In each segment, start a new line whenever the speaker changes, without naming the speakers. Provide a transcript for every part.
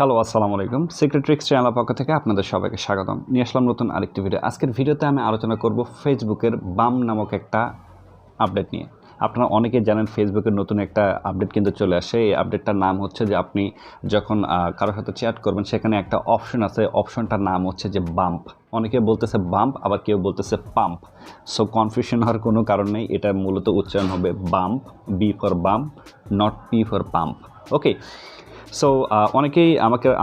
Hello, আসসালামু আলাইকুম। Secret tricks চ্যানেলের পক্ষ থেকে আপনাদের সবাইকে স্বাগতম। নিয়ে আসলাম নতুন আরেকটি ভিডিও। আজকের ভিডিওতে আমি আলোচনা করব ফেসবুকের বাম নামক একটা আপডেট নিয়ে। আপনারা অনেকেই জানেন ফেসবুকের নতুন একটা আপডেট কিন্তু চলে আসে। এই আপডেটটার নাম হচ্ছে যে আপনি যখন কারোর সাথে চ্যাট করবেন সেখানে একটা অপশন আছে, অপশনটার নাম হচ্ছে যে বাম্প। অনেকে বলতেছে বাম্প, আবার কেউ বলতেছে পাম্প। সো কনফিউশন হওয়ার কোনো কারণ নেই। এটা মূলত উচ্চারণ হবে bump, B for bump, not P for pump. Okay. So অনেকেই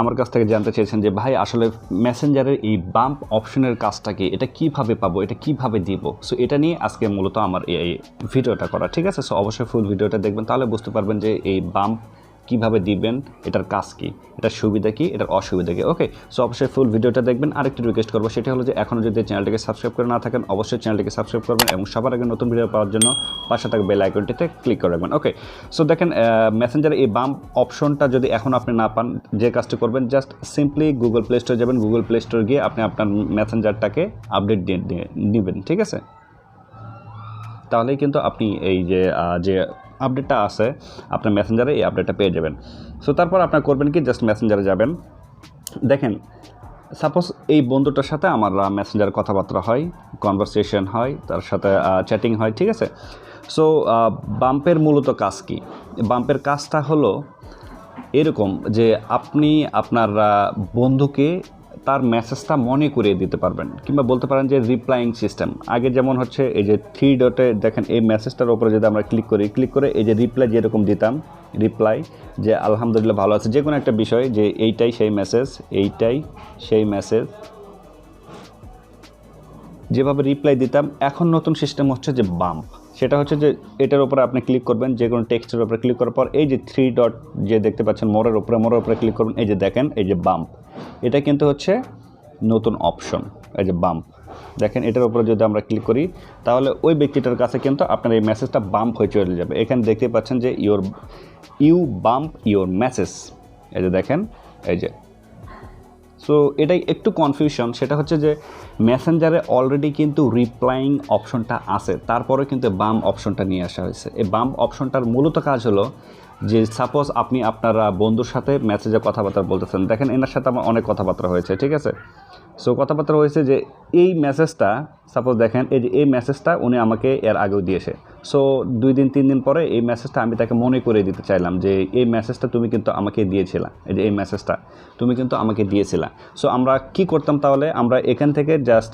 আমার কাছ থেকে জানতে চেয়েছেন যে ভাই আসলে মেসেঞ্জারের এই বাম্প অপশনের কাজটা কি, এটা কীভাবে পাবো, এটা কীভাবে দিব। সো এটা নিয়ে আজকে মূলত আমার এই ভিডিওটা করা, ঠিক আছে। সো অবশ্যই ফুল ভিডিওটা দেখবেন, তাহলে বুঝতে পারবেন যে এই বাম্প কীভাবে দিবেন, এটার কাজ কী, এটার সুবিধা কী, এটার অসুবিধা কী। ওকে, সো অবশ্যই ফুল ভিডিওটা দেখবেন। আরেকটি রিকোয়েস্ট করবো, সেটা হলো যে এখনও যদি চ্যানেলটিকে সাবস্ক্রাইব করে না থাকেন অবশ্যই চ্যানেলটিকে সাবস্ক্রাইব করবেন এবং সবার আগে নতুন ভিডিও পাওয়ার জন্য পাশে থাকা বেল আইকনটিতে ক্লিক করে রাখবেন। ওকে, সো দেখেন মেসেঞ্জারে এই বাম্প অপশনটা যদি এখন আপনি না পান, যে কাজটি করবেন জাস্ট সিম্পলি গুগল প্লে স্টোরে যাবেন। গুগল প্লে স্টোরে গিয়ে আপনি আপনার মেসেঞ্জারটাকে আপডেট দিয়ে নেবেন, ঠিক আছে। তাহলেই কিন্তু আপনি এই যে আপডেটটা আছে আপনার মেসেঞ্জারে, এই আপডেটটা পেয়ে যাবেন। সো তারপর আপনার করবেন কি, জাস্ট মেসেঞ্জারে যাবেন। দেখেন সাপোজ এই বন্ধুটার সাথে আমার মেসেঞ্জারে কথাবার্তা হয়, কনভারসেশন হয়, তার সাথে চ্যাটিং হয়, ঠিক আছে। সো বাম্পের মূলত কাজ কী? বাম্পের কাজটা হলো এরকম যে আপনি আপনার বন্ধুকে তার মেসেজটা মনে করিয়ে দিতে পারবেন, কিংবা বলতে পারেন যে রিপ্লাইং সিস্টেম। আগে যেমন হচ্ছে এই যে 3 ডটে দেখেন, এই মেসেজটার উপরে যদি আমরা ক্লিক করে এই যে রিপ্লাই যেরকম দিতাম, রিপ্লাই যে আলহামদুলিল্লাহ ভালো আছে, যে কোনো একটা বিষয়, যে এইটাই সেই মেসেজ, এইটাই সেই মেসেজ, যেভাবে রিপ্লাই দিতাম। এখন নতুন সিস্টেম হচ্ছে যে বাম্প। সেটা হচ্ছে যে এটার উপরে আপনি ক্লিক করবেন, যে কোনো টেক্সটের উপরে ক্লিক করার পর এই যে 3 ডট যে দেখতে পাচ্ছেন মোড়ের উপরে ক্লিক করবেন, এই যে দেখেন এই যে বাম্প। এটা কিন্তু হচ্ছে নতুন অপশন, এই যে বাম্প। দেখেন এটার উপরে যদি আমরা ক্লিক করি তাহলে ওই ব্যক্তিটার কাছে কিন্তু আপনার এই মেসেজটা বাম্প হয়ে চলে যাবে। এখানে দেখতে পাচ্ছেন যে ইউ বাম্প ইউর মেসেজ, এই যে দেখেন এই যে। সো এটাই একটু কনফিউশন, সেটা হচ্ছে যে মেসেঞ্জারে অলরেডি কিন্তু রিপ্লাইং অপশনটা আছে, তারপরে কিন্তু বাম্প অপশনটা নিয়ে আসা হয়েছে। এই বাম্প অপশনটার মূলত কাজ হলো যে সাপোজ আপনি আপনার বন্ধুর সাথে মেসেজে কথাবার্তা বলতেছেন। দেখেন এনার সাথে আমার অনেক কথাবার্তা হয়েছে, ঠিক আছে। সো কথাবার্তা হয়েছে যে এই মেসেজটা, সাপোজ দেখেন এই যে এই মেসেজটা উনি আমাকে এর আগেও দিয়েছে। সো 2 দিন 3 দিন পরে এই মেসেজটা আমি তাকে মনে করে দিতে চাইলাম যে এই মেসেজটা তুমি কিন্তু আমাকে দিয়েছিলা, এই যে এই মেসেজটা তুমি কিন্তু আমাকে দিয়েছিলা। সো আমরা কি করতাম তাহলে, আমরা এখান থেকে জাস্ট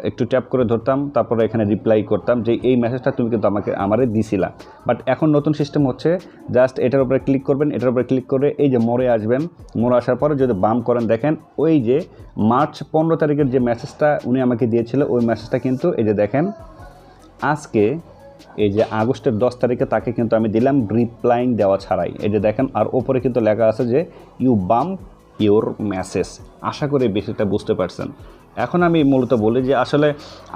একটু ট্যাপ করে ধরতাম, তারপরে এখানে রিপ্লাই করতাম যে এই মেসেজটা তুমি কিন্তু আমারে দিছিলা। বাট এখন নতুন সিস্টেম হচ্ছে জাস্ট এটার উপরে ক্লিক করবেন, এটার উপরে ক্লিক করে এই যে মোড়ে আসবেন, মোড়ে আসার পরে যদি বাম্প করেন দেখেন ওই যে মার্চ 15 তারিখের যে মেসেজটা উনি আমাকে দিয়েছিল ওই মেসেজটা কিন্তু এই যে দেখেন আজকে এই যে আগস্টের 10 তারিখে তাকে কিন্তু আমি দিলাম রিপ্লাইং দেওয়া ছাড়াই, এই যে দেখেন। আর ওপরে কিন্তু লেখা আছে যে ইউ বাম্প ইউর মেসেজ। আশা করি বিষয়টা বুঝতে পারছেন। এখন আমি মূলত বলি যে আসলে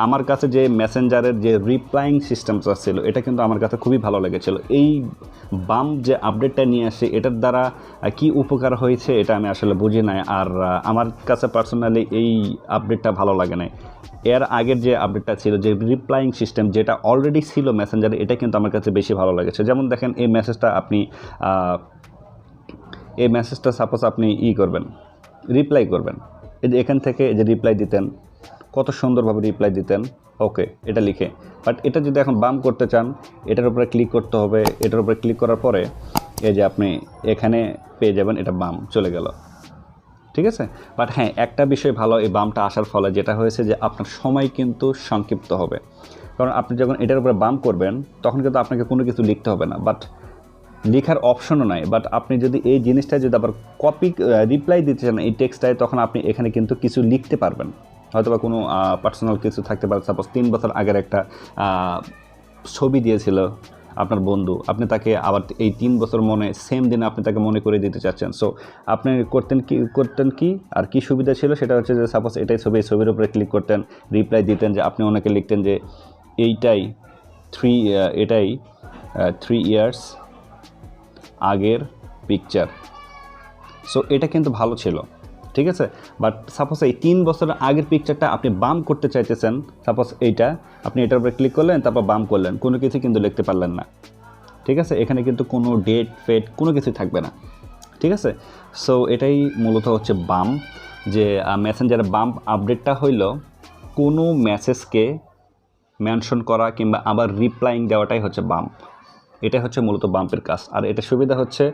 আমার কাছে যে মেসেঞ্জারের যে রিপ্লাইং সিস্টেমটা ছিল এটা কিন্তু আমার কাছে খুবই ভালো লেগেছিল। এই বাম্প যে আপডেটটা নিয়ে আসে এটার দ্বারা কি উপকার হয়েছে এটা আমি আসলে বুঝি নাই। আর আমার কাছে পার্সোনালি এই আপডেটটা ভালো লাগে নাই। এর আগের যে আপডেটটা ছিল, যে রিপ্লাইং সিস্টেম যেটা অলরেডি ছিল মেসেঞ্জারে, এটা কিন্তু আমার কাছে বেশি ভালো লেগেছে। যেমন দেখেন এই মেসেজটা আপনি সাপোজ আপনি করবেন, রিপ্লাই করবেন, এই যে এখান থেকে এই যে রিপ্লাই দিতেন, কত সুন্দরভাবে রিপ্লাই দিতেন, ওকে এটা লিখে। বাট এটা যদি এখন বাম্প করতে চান এটার উপরে ক্লিক করতে হবে। এটার উপরে ক্লিক করার পরে এই যে আপনি এখানে পেয়ে যাবেন, এটা বাম্প চলে গেল, ঠিক আছে। বাট হ্যাঁ, একটা বিষয় ভালো এই বাম্পটা আসার ফলে, যেটা হয়েছে যে আপনার সময় কিন্তু সংক্ষিপ্ত হবে। কারণ আপনি যখন এটার উপরে বাম্প করবেন তখন কিন্তু আপনাকে কোনো কিছু লিখতে হবে না, বাট লেখার অপশনও নাই। বাট আপনি যদি এই জিনিসটা যদি আবার রিপ্লাই দিতে চান এই টেক্সটায়, তখন আপনি এখানে কিন্তু কিছু লিখতে পারবেন। হয়তো বা কোনো পার্সোনাল কিছু থাকতে পারে। সাপোজ 3 বছর আগের একটা ছবি দিয়েছিল আপনার বন্ধু, আপনি তাকে আবার এই 3 বছর সেম দিনে আপনি তাকে মনে করে দিতে চাচ্ছেন। সো আপনি করতেন কি আর কি সুবিধা ছিল, সেটা হচ্ছে যে সাপোজ এটাই ছবি, এই ছবির উপরে ক্লিক করতেন, রিপ্লাই দিতেন যে আপনি ওনাকে লিখতেন যে এটাই 3 ইয়ার্স আগের পিকচার। সো এটা কিন্তু ভালো ছিল, ঠিক আছে। বাট সাপোজ এই 3 বছরের আগের পিকচারটা আপনি বাম্প করতে চাইতেছেন, সাপোজ এইটা আপনি এটার উপরে ক্লিক করলেন, তারপর বাম্প করলেন, কোনো কিছু কিন্তু লিখতে পারলেন না, ঠিক আছে। এখানে কিন্তু কোনো ডেট ফেট কোনো কিছু থাকবে না। ঠিক আছে। সো এটাই মূলত হচ্ছে বাম্প, যে মেসেঞ্জারে বাম্প আপডেটটা হইল কোনো মেসেজকে মেনশন করা কিংবা আবার রিপ্লাইং দেওয়াটাই হচ্ছে বাম্প। এটাই হচ্ছে মূলত বাম্পের কাজ। আর এটা সুবিধা হচ্ছে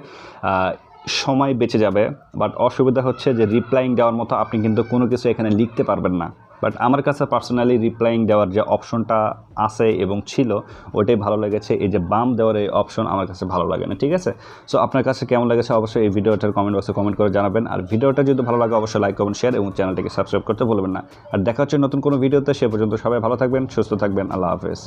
সময় বেঁচে যাবে, বাট অসুবিধা হচ্ছে যে রিপ্লাইং দেওয়ার মতো আপনি কিন্তু কোনো কিছু এখানে লিখতে পারবেন না। বাট আমার কাছে পার্সোনালি রিপ্লাইং দেওয়ার যে অপশনটা আছে এবং ছিল ওইটাই ভালো লেগেছে। এই যে বাম্প দেওয়ার এই অপশন আমার কাছে ভালো লাগে না। ঠিক আছে, সো আপনার কাছে কেমন লেগেছে অবশ্যই এই ভিডিওটার কমেন্ট বক্সে কমেন্ট করে জানাবেন। আর ভিডিওটা যদি ভালো লাগে অবশ্যই লাইক কমেন্ট শেয়ার এবং চ্যানেলটিকে সাবস্ক্রাইব করতে ভুলবেন না। আর দেখা হচ্ছে নতুন কোনো ভিডিওতে, সে পর্যন্ত সবাই ভালো থাকবেন, সুস্থ থাকবেন। আল্লাহ হাফেজ।